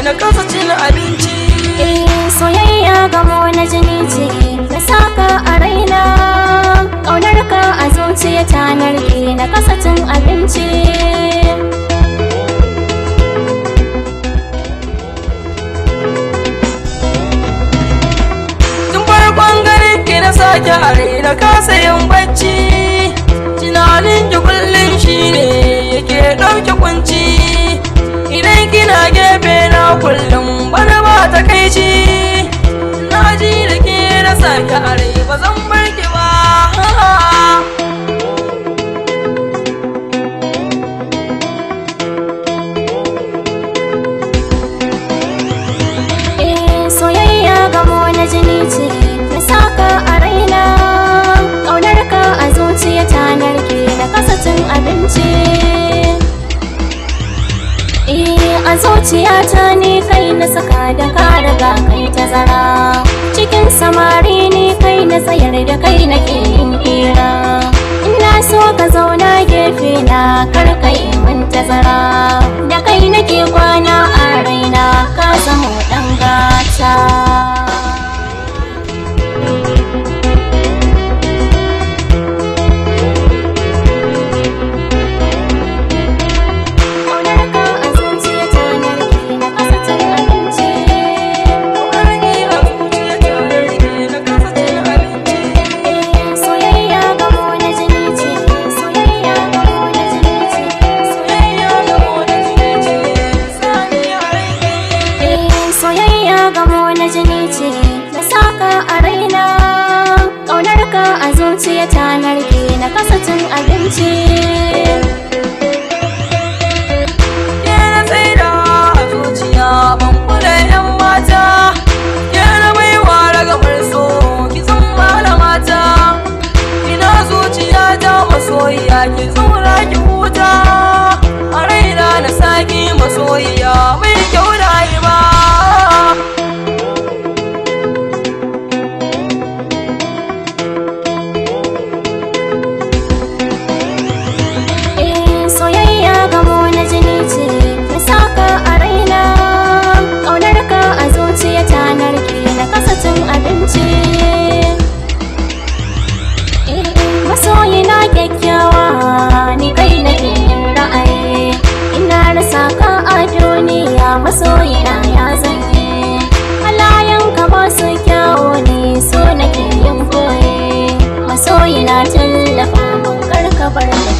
na kasa cin abinci. Soyayya gamo na jini ce na saka a raina, ƙaunar ka a zuciya ta narke na kasa cin abinci. Tun farkon ganin ki na sake a raina kasa yin bacci, tunanin ki kullum shine yake ɗauke kunci. Idan kina gefe na kullum bana ba ta kai ci, na ji da ke na sake a rai ba zan bar ki ba. Soyayya gamo na jini ce na saka a raina, ƙaunar ka a zuciya ta narke na kasa cin abinci. A zuciyata ne kai na saka da ka riga kai tazara, cikin samari ne kai na tsayar da kai nake yin hira. Ina so ka zauna gefe na kar kai min tazara, da kai nake kwana a raina ka zama ɗan gata. Jini ce na saka a raina, ƙaunar ka a zuciya ta narke na kasa cin abinci. Ke na tsaida a zuciya ban kula yan mata, ke na baiwa ragamar so ki zan malamata. Ina zuciya ta masoyiya ki zauna ki huta, a raina na saki masoyiya mai kyau da ba. Masoyina kyakkyawa ni kai nake yin ra'ayi, ina rasa ka a duniya masoyina ya zanye. Halayenka masu kyawo ne so nake yin koyi, masoyina tallafa mun karka bar da